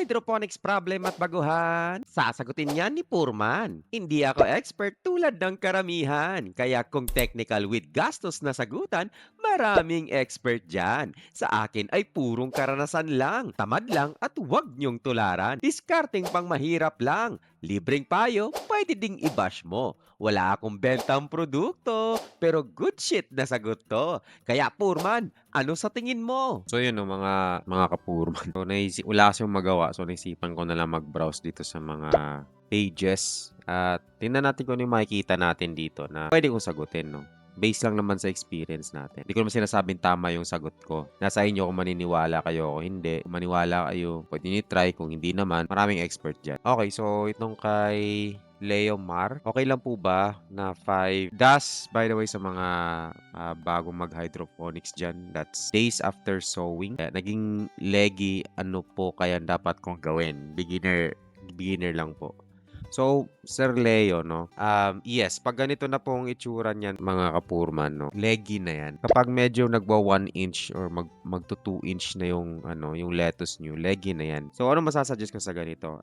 hydroponics problem at baguhan? Sasagutin yan ni Purman. Hindi ako expert tulad ng karamihan. Kaya kung technical with gastos na sagutan, maraming expert dyan. Sa akin ay purong karanasan lang, tamad lang at huwag niyong tularan. Discarding pang mahirap lang. Libreng payo, pwede ding i-bash mo. Wala akong bentang produkto, pero good shit na sagot to. Kaya Purman, ano sa tingin mo? So yun 'no, mga kapurman. So wala kasi akong magawa. So naisipan ko na lang mag-browse dito sa mga pages at tingnan natin kung ano yung makikita natin dito na pwede kong sagutin 'no. Base lang naman sa experience natin. Hindi ko naman sinasabing tama yung sagot ko. Nasa inyo kung maniniwala kayo o hindi. Kung maniwala kayo, pwede niyo i-try. Kung hindi naman, maraming expert diyan. Okay, so itong kay Leo Mar. Okay lang po ba na 5 das, by the way, sa mga bagong mag-hydroponics dyan, that's days after sowing. Naging leggy, ano po kaya dapat kong gawin? Beginner lang po. So, Sir Leo, no? Yes, pag ganito na pong itsura niyan, mga kapurman, no? Leggy na yan. Kapag medyo nagwa 1 inch or magto 2 inch na yung, yung lettuce nyo, leggy na yan. So, ano masasuggest ko sa ganito?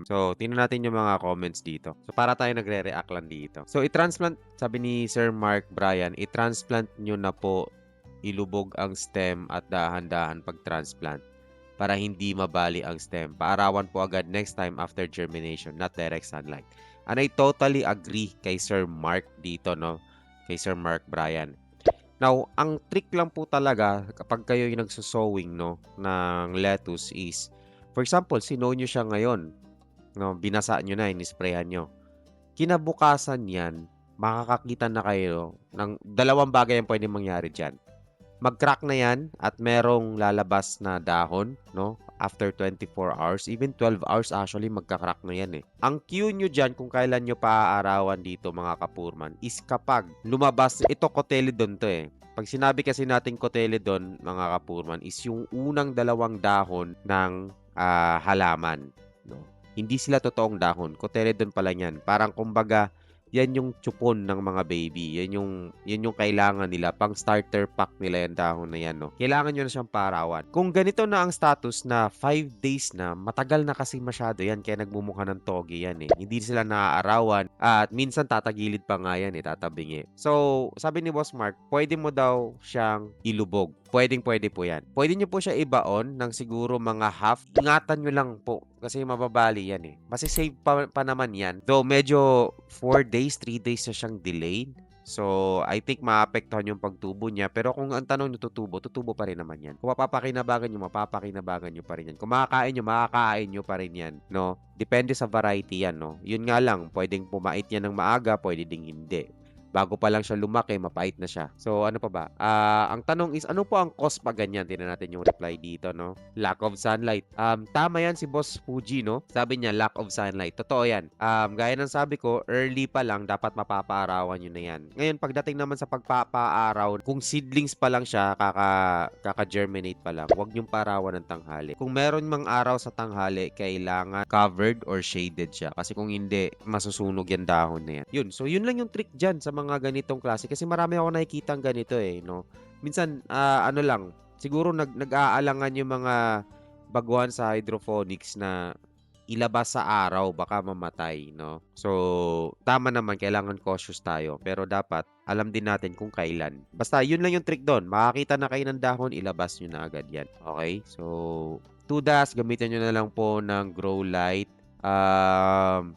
So, tingnan natin yung mga comments dito. So, para tayo nagre-react lang dito. So, i-transplant, sabi ni Sir Mark Bryan, i-transplant nyo na po ilubog ang stem at dahan-dahan pag-transplant para hindi mabali ang stem. Paarawan po agad next time after germination, not direct sunlight. And I totally agree kay Sir Mark dito, no? Kay Sir Mark Bryan. Now, ang trick lang po talaga kapag kayo yung nagsusowing, no, ng lettuce is, for example, sinow nyo siya ngayon, no, binasa nyo na, inisprayan nyo. Kinabukasan yan, makakakita na kayo ng dalawang bagay ang pwede mangyari dyan. Mag-crack na yan at merong lalabas na dahon, no? After 24 hours, even 12 hours actually magka-crack na yan eh. Ang cue nyo dyan kung kailan nyo paaarawan dito mga kapurman is kapag lumabas, ito cotyledon to eh. Pag sinabi kasi natin cotyledon mga kapurman is yung unang dalawang dahon ng halaman, no? Hindi sila totoong dahon, cotyledon pala yan. Parang kumbaga yan yung tsupon ng mga baby. Yan yung kailangan nila. Pang starter pack nila yung dahon na yan, no? Kailangan nyo na siyang parawan. Kung ganito na ang status na 5 days na, matagal na kasi masyado yan. Kaya nagmumukha ng toge yan eh. Hindi sila naaarawan. At minsan tatagilid pa nga yan eh, tatabingi. So, sabi ni Boss Mark, pwede mo daw siyang ilubog. Pwede po yan. Pwede nyo po siya ibaon ng siguro mga half. Ingatan nyo lang po kasi mababali yan eh. Masisave pa naman yan. Though medyo 4 days, 3 days na siyang delayed. So, I think maapektuhan yung pagtubo niya. Pero kung ang tanong nyo tutubo pa rin naman yan. Kung mapapakinabangan nyo pa rin yan. Kung makakain nyo pa rin yan. No? Depende sa variety yan, no? Yun nga lang, pwedeng pumait yan ng maaga, pwede ding hindi. Bago pa lang siya lumaki, mapait na siya. So, ano pa ba? Ang tanong is, ano po ang cause pa ganyan? Tingnan natin yung reply dito, no? Lack of sunlight. Tama yan si Boss Fuji, no? Sabi niya, lack of sunlight. Totoo yan. Gaya ng sabi ko, early pa lang, dapat mapapaarawan yun na yan. Ngayon, pagdating naman sa pagpapaaraw, kung seedlings pa lang siya, kaka-germinate pa lang, huwag niyong paarawan ng tanghali. Kung meron mang araw sa tanghali, kailangan covered or shaded siya. Kasi kung hindi, masusunog yan dahon na yan. Yun. So, yun lang yung trick dyan sa mga ganitong klase. Kasi marami ako nakikitang ganito eh, no? Minsan, ano lang, siguro nag-aalangan yung mga baguhan sa hydroponics na ilabas sa araw, baka mamatay, no? So, tama naman, kailangan cautious tayo. Pero dapat, alam din natin kung kailan. Basta, yun lang yung trick doon. Makakita na kayo ng dahon, ilabas nyo na agad yan. Okay? So, 2 das, gamitin nyo na lang po ng grow light.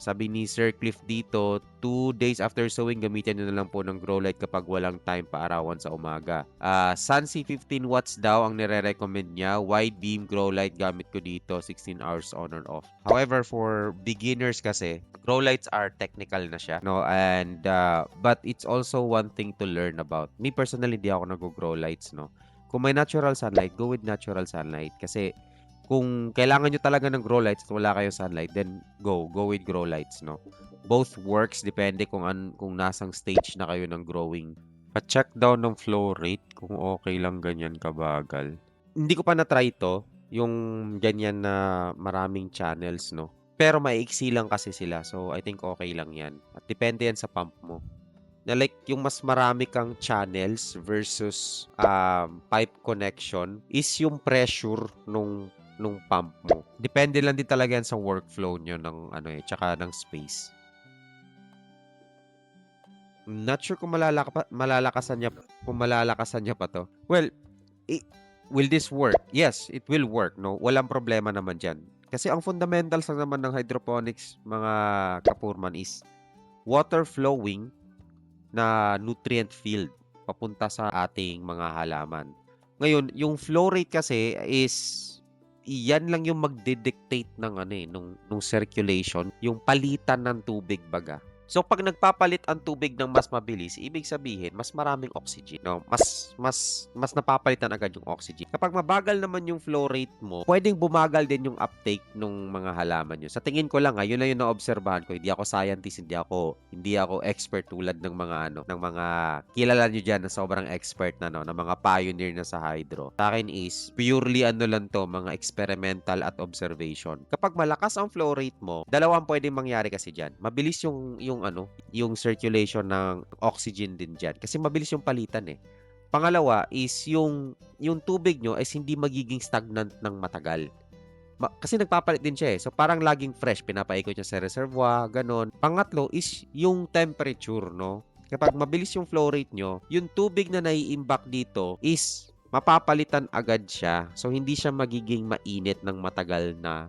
Sabi ni Sir Cliff dito, 2 days after sowing, gamitin nyo na lang po ng grow light kapag walang time paarawan sa umaga. Sunsi 15 watts daw ang nire-recommend niya. Wide beam grow light gamit ko dito, 16 hours on or off. However, for beginners kasi, grow lights are technical na siya, no? And but it's also one thing to learn about. Me personally, hindi ako nag-grow lights, no? Kung may natural sunlight, go with natural sunlight kasi kung kailangan nyo talaga ng grow lights at wala kayong sunlight, then go with grow lights, no? Both works, depende kung nasang stage na kayo ng growing. Pa-check daw ng flow rate kung okay lang ganyan kabagal. Hindi ko pa na-try to, yung ganyan na maraming channels, no? Pero maiksi lang kasi sila, so I think okay lang yan. At depende yan sa pump mo. Na like yung mas marami kang channels versus pipe connection is yung pressure nung pump mo. Depende lang din talaga yan sa workflow nyo ng ano tsaka ng space. Not sure kung malalakasan niya pa to. Well, will this work? Yes, it will work, no? Walang problema naman dyan. Kasi ang fundamentals lang naman ng hydroponics, mga kapurman, is water flowing na nutrient field papunta sa ating mga halaman. Ngayon, yung flow rate kasi is yan lang yung magde-dictate ng nung circulation, yung palitan ng tubig baga. So pag nagpapalit ang tubig ng mas mabilis, ibig sabihin mas maraming oxygen, no? Mas napapalitan agad yung oxygen. Kapag mabagal naman yung flow rate mo, pwedeng bumagal din yung uptake ng mga halaman nyo. Sa tingin ko lang, yun lang yung naobserbahan ko. Hindi ako scientist, hindi ako expert tulad ng mga kilala nyo diyan na sobrang expert na ng mga pioneer na sa hydro. Sa akin is purely lang to, mga experimental at observation. Kapag malakas ang flow rate mo, dalawang pwedeng mangyari kasi diyan. Mabilis yung circulation ng oxygen din diyan kasi mabilis yung palitan eh. Pangalawa is yung tubig nyo is hindi magiging stagnant ng matagal. Kasi nagpapalit din siya eh. So parang laging fresh, pinapaikot niya sa reservoir, ganon. Pangatlo is yung temperature, no? Kapag mabilis yung flow rate nyo, yung tubig na nai-imbak dito is mapapalitan agad siya. So hindi siya magiging mainit ng matagal na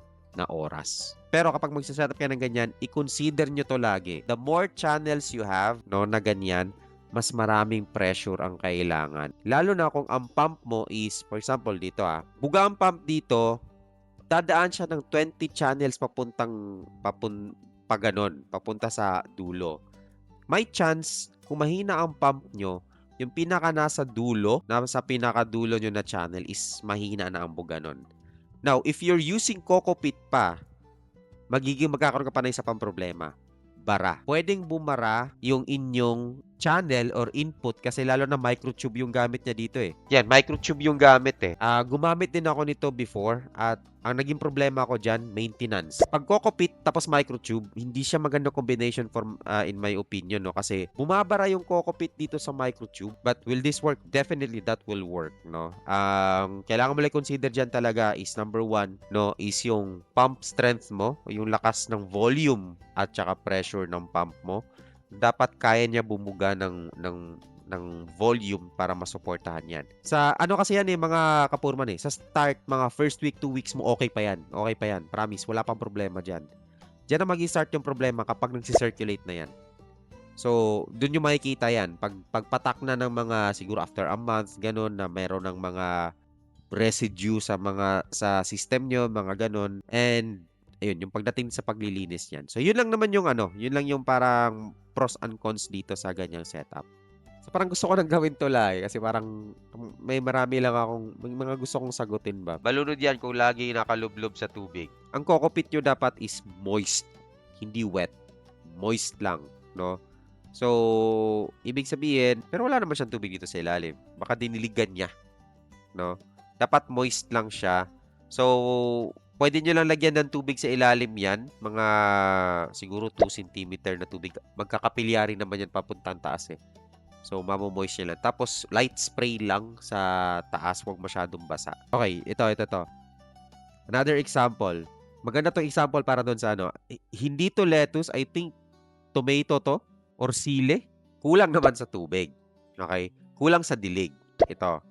oras. Pero kapag magsaset up ka ng ganyan, i-consider nyo to lagi. The more channels you have, no, na ganyan, mas maraming pressure ang kailangan. Lalo na kung ang pump mo is, for example, dito buga ang pump dito, dadaan siya ng 20 channels papunta sa dulo. May chance, kung mahina ang pump nyo, yung pinaka nasa dulo, nasa pinakadulo nyo na channel is mahina na ang buga nun. Now, if you're using cockpit pa, magkakaroon ka pa ng isa pang problema. Bara. Pwedeng bumara yung inyong channel or input kasi lalo na microtube yung gamit niya dito eh. Yan, microtube yung gamit eh. Gumamit din ako nito before at ang naging problema ko dyan, maintenance. Pag cockpit tapos microtube, hindi siya maganda combination in my opinion, no? Kasi bumabara yung cockpit dito sa microtube. But will this work? Definitely that will work, no? Kailangan mo lang consider dyan talaga is number one, no? Is yung pump strength mo, yung lakas ng volume at saka pressure ng pump mo. Dapat kaya niya bumuga ng volume para masuportahan yan. Sa kasi yan mga kapurman sa start, mga first week, 2 weeks mo, okay pa yan. Okay pa yan. Promise, wala pang problema dyan. Dyan na mag-start yung problema kapag nag-circulate na yan. So, dun yung makikita yan. Pagpatak na ng mga, siguro after a month, ganun, na meron ng mga residue sa system nyo, mga ganun. And, ayun, yung pagdating sa paglilinis yan. So, yun lang naman yung yun lang yung parang pros and cons dito sa ganyang setup. So, parang gusto ko nang gawin to kasi parang may mga gusto kong sagutin ba. Balunod yan kung lagi nakalublob sa tubig. Ang cockpit nyo dapat is moist, hindi wet. Moist lang, no? So, ibig sabihin, pero wala naman siyang tubig dito sa ilalim. Baka diniligan niya, no? Dapat moist lang siya. So, pwede nyo lang lagyan ng tubig sa ilalim yan. Mga siguro 2 cm na tubig. Magkakapilyari naman yan papuntang taas eh. So, mamomoist nyo lang. Tapos, light spray lang sa taas. Huwag masyadong basa. Okay, ito. Another example. Maganda to example para doon sa hindi to lettuce. I think, tomato to. Or sili. Kulang naman sa tubig. Okay? Kulang sa dilig. Ito.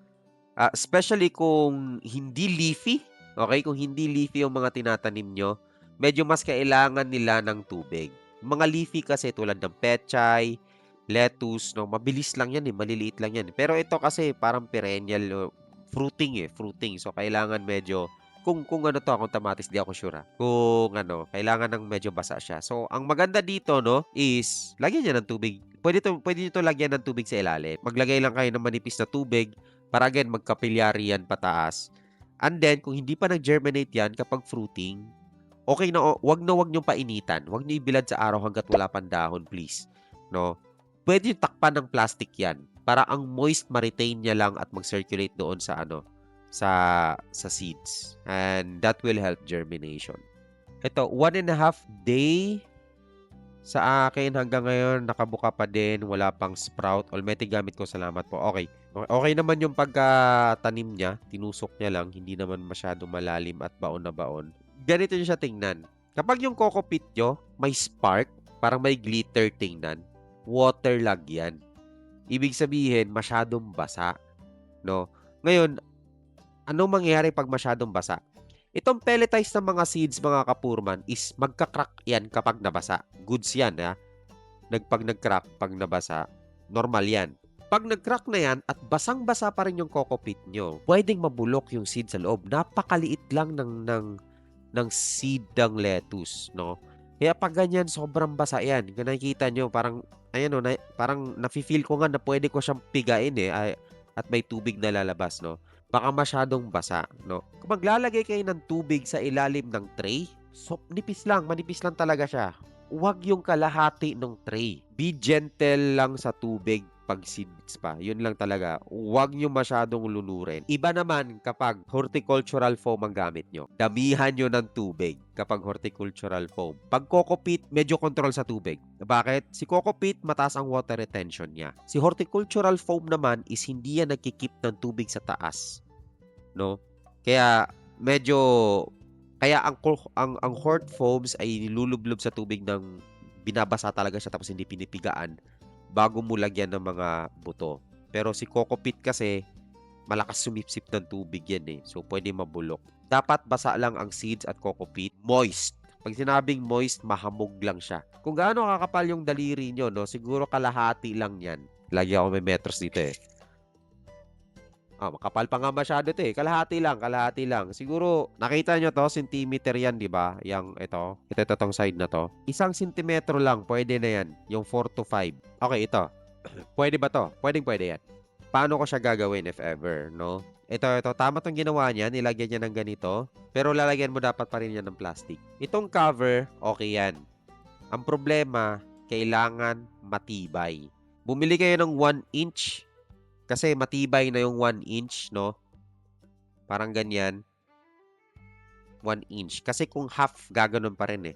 Especially kung hindi leafy. Okay? Kung hindi leafy yung mga tinatanim nyo, medyo mas kailangan nila ng tubig. Mga leafy kasi tulad ng pechay, lettuce, no, mabilis lang yan maliliit lang yan. Pero ito kasi parang perennial, fruiting. So kailangan medyo kung kung tamatis, di ako sure. Kung kailangan ng medyo basa siya. So ang maganda dito is lagyan niya ng tubig. Pwede niyo to lagyan ng tubig sa ilalim. Maglagay lang kayo ng manipis na tubig para again magkapilyari yan pataas. And then kung hindi pa nag-germinate yan kapag fruiting, okay na wag niyo painitan. Wag niyo ibilad sa araw hangga't wala pang dahon, please. No? Pwede takpan ng plastic yan para ang moist ma-retain niya lang at mag-circulate doon sa sa seeds. And that will help germination. Ito, 1.5 day Sa akin hanggang ngayon nakabuka pa din, wala pang sprout. Almaty gamit ko, salamat po. Okay. Okay naman yung pagkatanim niya, tinusok niya lang, hindi naman masyado malalim at baon na baon. Ganito niyo siya tingnan. Kapag yung coco peat nyo, may spark, parang may glitter tingnan, waterlog yan. Ibig sabihin, masyadong basa, no? Ngayon, anong mangyayari pag masyadong basa? Itong pelletized na mga seeds, mga kapurman, is magka-crack yan kapag nabasa. Goods yan, ha? Pag nag-crack, pag nabasa, normal yan. Pag nag-crack na yan at basang-basa pa rin yung coco peat nyo, pwedeng mabulok yung seed sa loob. Napakaliit lang ng seed ng lettuce, no? Kaya pag ganyan, sobrang basa yan. Kung nakikita nyo, parang, ayan o, parang nafe-feel ko nga na pwede ko siyang pigain at may tubig na lalabas, no? Baka masyadong basa, no? Kung maglalagay kayo ng tubig sa ilalim ng tray, manipis lang talaga siya. Huwag yung kalahati ng tray. Be gentle lang sa tubig pag seeds pa. Yun lang talaga. Huwag nyo masyadong lunurin. Iba naman kapag horticultural foam ang gamit nyo. Damihan nyo ng tubig kapag horticultural foam. Pag coco peat, medyo control sa tubig. Bakit? Si coco peat, mataas ang water retention niya. Si horticultural foam naman is hindi yan nagkikip ng tubig sa taas. No? Kaya medyo ang hort foams ay nilulublob sa tubig ng binabasa talaga siya tapos hindi pinipigaan bago mo lagyan ng mga buto. Pero si coco peat kasi malakas sumipsip ng tubig yan eh. So pwede mabulok. Dapat basa lang ang seeds at coco peat. Moist. Pag sinabing moist, mahamog lang siya. Kung gaano kakapal yung daliri nyo, no, siguro kalahati lang yan. Lagi ako may metros dito eh. Makapal pa nga masyado 'to eh. Kalahati lang. Siguro nakita nyo 'to, centimeter 'yan, 'di ba? Yang ito tong side na 'to. 1 sentimetro lang, pwede na 'yan. Yung 4 to 5. Okay, ito. Pwede ba 'to? Pwede 'yan. Paano ko siya gagawin if ever, no? Ito, tama tong ginawa niya, nilagyan niya ng ganito, pero lalagyan mo dapat pa rin yan ng plastic. Itong cover, okay yan. Ang problema, kailangan matibay. Bumili kayo ng 1 inch kasi matibay na yung 1 inch, no? Parang ganyan. 1 inch. Kasi kung half, gaganon pa rin eh.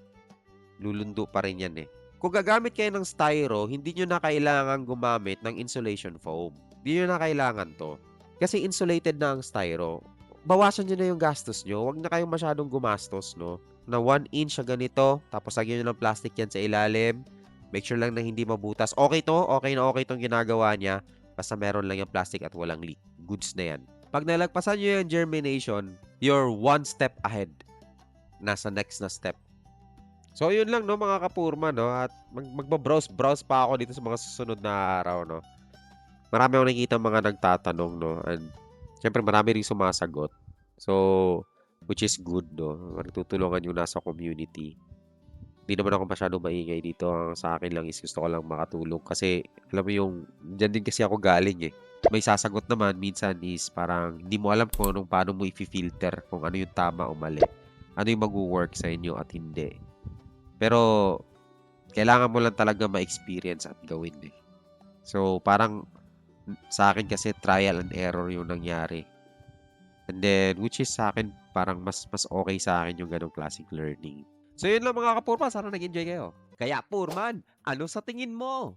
Lulundo pa rin yan eh. Kung gagamit kayo ng styro, hindi nyo na kailangan gumamit ng insulation foam. Hindi nyo na kailangan to. Kasi insulated na ang styro. Bawasan nyo na yung gastos nyo. Huwag na kayong masyadong gumastos, no? Na 1 inch sa ganito, tapos lagyan nyo ng plastic yan sa ilalim. Make sure lang na hindi mabutas. Okay to, okay tong ginagawa niya. Basta meron lang yung plastic at walang leak. Goods na yan. Pag nalagpasan nyo yung germination, you're 1 step ahead. Nasa next na step. So, yun lang, no, mga kapurma, no? At magbabrowse pa ako dito sa mga susunod na araw, no? Marami akong nakikita mga nagtatanong, no? And, syempre, marami rin sumasagot. So, which is good, no? Nagtutulungan yung nasa community. Hindi naman ako masyadong maingay dito. Ang sa akin lang is gusto ko lang makatulong. Kasi, alam mo yung, dyan din kasi ako galing eh. May sasagot naman, minsan is parang hindi mo alam kung paano mo i-filter kung ano yung tama o mali. Ano yung mag-work sa inyo at hindi. Pero, kailangan mo lang talaga ma-experience at gawin eh. So, parang, sa akin kasi trial and error yung nangyari. And then, which is sa akin, parang mas okay sa akin yung ganong classic learning. So, yun lang mga kapurma. Sana nag-enjoy kayo. Kaya, Purman, ano sa tingin mo?